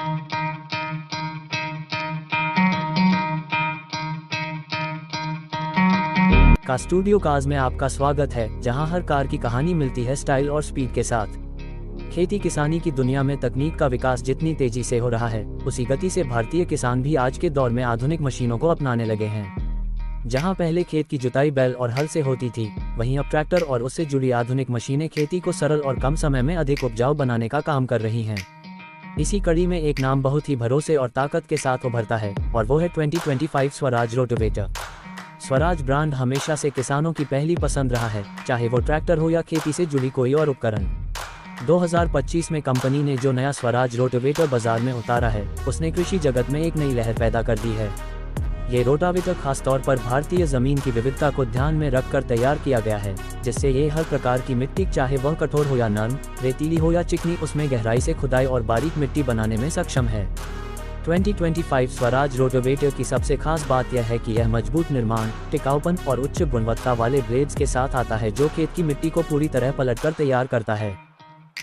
का studio cars में आपका स्वागत है, जहां हर कार की कहानी मिलती है स्टाइल और स्पीड के साथ। खेती किसानी की दुनिया में तकनीक का विकास जितनी तेजी से हो रहा है, उसी गति से भारतीय किसान भी आज के दौर में आधुनिक मशीनों को अपनाने लगे हैं। जहां पहले खेत की जुताई बैल और हल से होती थी, वहीं अब ट्रैक्टर और उससे जुड़ी आधुनिक मशीनें खेती को सरल और कम समय में अधिक उपजाऊ बनाने का काम कर रही हैं। इसी कड़ी में एक नाम बहुत ही भरोसे और ताकत के साथ उभरता है, और वो है 2025 स्वराज रोटावेटर। स्वराज ब्रांड हमेशा से किसानों की पहली पसंद रहा है, चाहे वो ट्रैक्टर हो या खेती से जुड़ी कोई और उपकरण। 2025 में कंपनी ने जो नया स्वराज रोटावेटर बाजार में उतारा है, उसने कृषि जगत में एक नई लहर पैदा कर दी है। ये रोटावेटर खासतौर पर भारतीय जमीन की विविधता को ध्यान में रखकर तैयार किया गया है, जिससे ये हर प्रकार की मिट्टी, चाहे वह कठोर हो या नर्म, रेतीली हो या चिकनी, उसमें गहराई से खुदाई और बारीक मिट्टी बनाने में सक्षम है। 2025 स्वराज रोटावेटर की सबसे खास बात यह है कि यह मजबूत निर्माण, टिकाऊपन और उच्च गुणवत्ता वाले ब्लेड्स के साथ आता है, जो खेत की मिट्टी को पूरी तरह पलटकर तैयार करता है।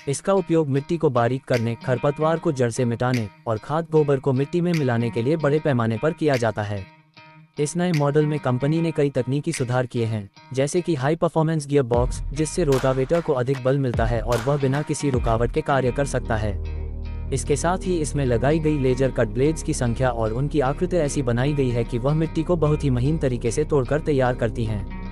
इसका उपयोग मिट्टी को बारीक करने, खरपतवार को जड़ से मिटाने और खाद गोबर को मिट्टी में मिलाने के लिए बड़े पैमाने पर किया जाता है। इस नए मॉडल में कंपनी ने कई तकनीकी सुधार किए हैं, जैसे कि हाई परफॉर्मेंस गियर बॉक्स, जिससे रोटावेटर को अधिक बल मिलता है और वह बिना किसी रुकावट के कार्य कर सकता है। इसके साथ ही इसमें लगाई गई लेजर कट ब्लेड्स की संख्या और उनकी आकृति ऐसी बनाई गई है कि वह मिट्टी को बहुत ही महीन तरीके से तोड़कर तैयार करती हैं।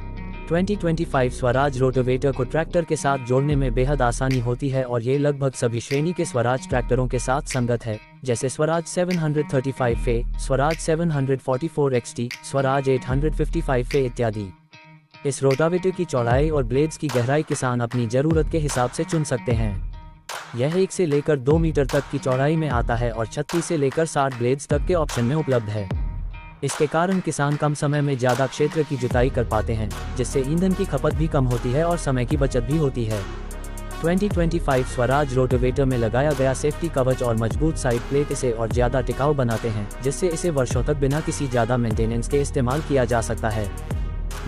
2025 स्वराज रोटावेटर को ट्रैक्टर के साथ जोड़ने में बेहद आसानी होती है, और ये लगभग सभी श्रेणी के स्वराज ट्रैक्टरों के साथ संगत है, जैसे Swaraj 735A, Swaraj 744 XT, Swaraj 855A इत्यादि। इस रोटावेटर की चौड़ाई और ब्लेड्स की गहराई किसान अपनी जरूरत के हिसाब से चुन सकते हैं। यह 1 से लेकर 2 मीटर तक की चौड़ाई में आता है और 36 से लेकर 60 ब्लेड्स तक के ऑप्शन में उपलब्ध है। इसके कारण किसान कम समय में ज़्यादा क्षेत्र की जुताई कर पाते हैं, जिससे ईंधन की खपत भी कम होती है और समय की बचत भी होती है। 2025 स्वराज रोटावेटर में लगाया गया सेफ्टी कवच और मजबूत साइड प्लेट इसे और ज़्यादा टिकाऊ बनाते हैं, जिससे इसे वर्षों तक बिना किसी ज़्यादा मेंटेनेंस के इस्तेमाल किया जा सकता है।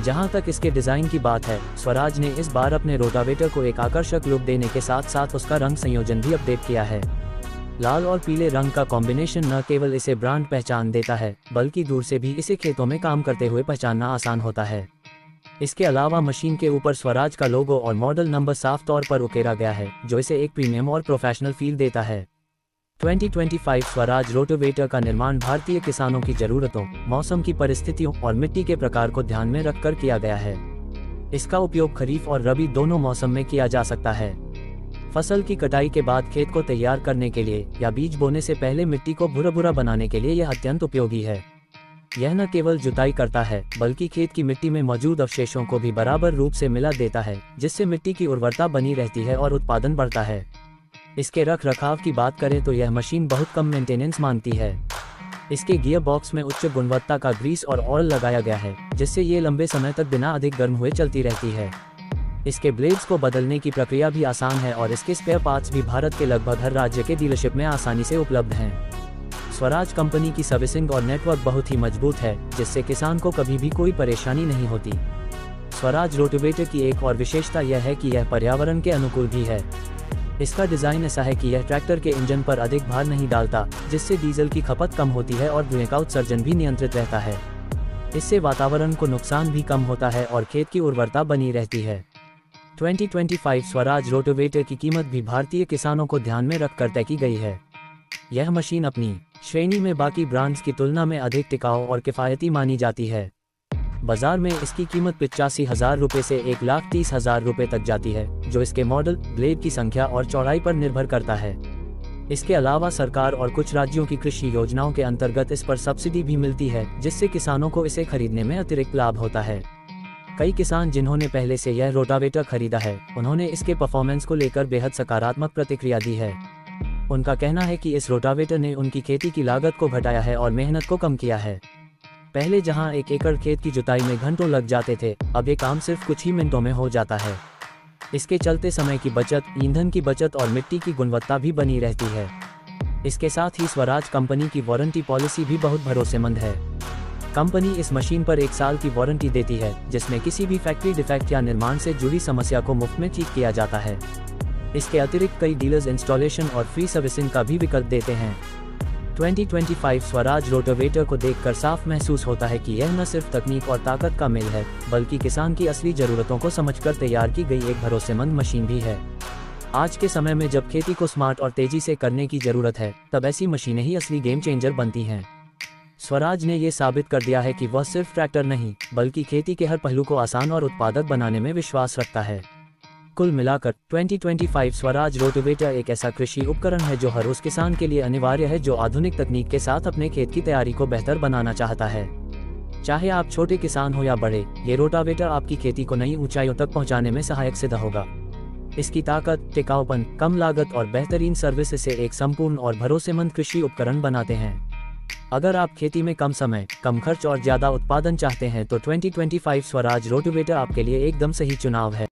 जहां तक इसके डिज़ाइन की बात है, स्वराज ने इस बार अपने रोटावेटर को एक आकर्षक लुक देने के साथ साथ उसका रंग संयोजन भी अपडेट किया है। लाल और पीले रंग का कॉम्बिनेशन न केवल इसे ब्रांड पहचान देता है, बल्कि दूर से भी इसे खेतों में काम करते हुए पहचानना आसान होता है। इसके अलावा मशीन के ऊपर स्वराज का लोगो और मॉडल नंबर साफ तौर पर उकेरा गया है, जो इसे एक प्रीमियम और प्रोफेशनल फील देता है। 2025 स्वराज रोटावेटर का निर्माण भारतीय किसानों की जरूरतों, मौसम की परिस्थितियों और मिट्टी के प्रकार को ध्यान में रखकर किया गया है। इसका उपयोग खरीफ और रबी दोनों मौसम में किया जा सकता है। फसल की कटाई के बाद खेत को तैयार करने के लिए या बीज बोने से पहले मिट्टी को भुरा-भुरा बनाने के लिए यह अत्यंत उपयोगी है। यह न केवल जुताई करता है, बल्कि खेत की मिट्टी में मौजूद अवशेषों को भी बराबर रूप से मिला देता है, जिससे मिट्टी की उर्वरता बनी रहती है और उत्पादन बढ़ता है। इसके रख रखाव की बात करें तो यह मशीन बहुत कम मेंटेनेंस मांगती है। इसके गियर बॉक्स में उच्च गुणवत्ता का ग्रीस और ऑयल लगाया गया है, जिससे ये लंबे समय तक बिना अधिक गर्म हुए चलती रहती है। इसके ब्लेड्स को बदलने की प्रक्रिया भी आसान है और इसके स्पेयर पार्ट्स भी भारत के लगभग हर राज्य के डीलरशिप में आसानी से उपलब्ध हैं। स्वराज कंपनी की सर्विसिंग और नेटवर्क बहुत ही मजबूत है, जिससे किसान को कभी भी कोई परेशानी नहीं होती। स्वराज रोटावेटर की एक और विशेषता यह है कि यह पर्यावरण के अनुकूल भी है। इसका डिज़ाइन ऐसा है कि यह ट्रैक्टर के इंजन पर अधिक भार नहीं डालता, जिससे डीजल की खपत कम होती है और धुएं का उत्सर्जन भी नियंत्रित रहता है। इससे वातावरण को नुकसान भी कम होता है और खेत की उर्वरता बनी रहती है। 2025 स्वराज रोटावेटर की कीमत भी भारतीय किसानों को ध्यान में रखकर तय की गई है। यह मशीन अपनी श्रेणी में बाकी ब्रांड्स की तुलना में अधिक टिकाऊ और किफ़ायती मानी जाती है। बाजार में इसकी कीमत 85,000 रुपये से 1,30,000 रुपये तक जाती है, जो इसके मॉडल, ब्लेड की संख्या और चौड़ाई पर निर्भर करता है। इसके अलावा सरकार और कुछ राज्यों की कृषि योजनाओं के अंतर्गत इस पर सब्सिडी भी मिलती है, जिससे किसानों को इसे खरीदने में अतिरिक्त लाभ होता है। कई किसान जिन्होंने पहले से यह रोटावेटर खरीदा है, उन्होंने इसके परफॉर्मेंस को लेकर बेहद सकारात्मक प्रतिक्रिया दी है। उनका कहना है कि इस रोटावेटर ने उनकी खेती की लागत को घटाया है और मेहनत को कम किया है। पहले जहां 1 एकड़ खेत की जुताई में घंटों लग जाते थे, अब ये काम सिर्फ कुछ ही मिनटों में हो जाता है। इसके चलते समय की बचत, ईंधन की बचत और मिट्टी की गुणवत्ता भी बनी रहती है। इसके साथ ही स्वराज कंपनी की वारंटी पॉलिसी भी बहुत भरोसेमंद है। कंपनी इस मशीन पर 1 साल की वारंटी देती है, जिसमें किसी भी फैक्ट्री डिफेक्ट या निर्माण से जुड़ी समस्या को मुफ्त में ठीक किया जाता है। इसके अतिरिक्त कई डीलर्स इंस्टॉलेशन और फ्री सर्विसिंग का भी विकल्प देते हैं। 2025 स्वराज रोटावेटर को देखकर साफ महसूस होता है कि यह न सिर्फ तकनीक और ताकत का मेल है, बल्कि किसान की असली जरूरतों को समझकर तैयार की गई एक भरोसेमंद मशीन भी है। आज के समय में जब खेती को स्मार्ट और तेजी से करने की जरूरत है, तब ऐसी मशीनें ही असली गेम चेंजर बनती हैं। स्वराज ने ये साबित कर दिया है कि वह सिर्फ ट्रैक्टर नहीं, बल्कि खेती के हर पहलू को आसान और उत्पादक बनाने में विश्वास रखता है। कुल मिलाकर 2025 स्वराज रोटावेटर एक ऐसा कृषि उपकरण है जो हर उस किसान के लिए अनिवार्य है जो आधुनिक तकनीक के साथ अपने खेत की तैयारी को बेहतर बनाना चाहता है। चाहे आप छोटे किसान हो या बड़े, ये रोटावेटर आपकी खेती को नई ऊंचाइयों तक पहुंचाने में सहायक सिद्ध होगा। इसकी ताकत, टिकाऊपन, कम लागत और बेहतरीन सर्विस इसे एक संपूर्ण और भरोसेमंद कृषि उपकरण बनाते हैं। अगर आप खेती में कम समय, कम खर्च और ज्यादा उत्पादन चाहते हैं तो 2025 स्वराज रोटावेटर आपके लिए एकदम सही चुनाव है।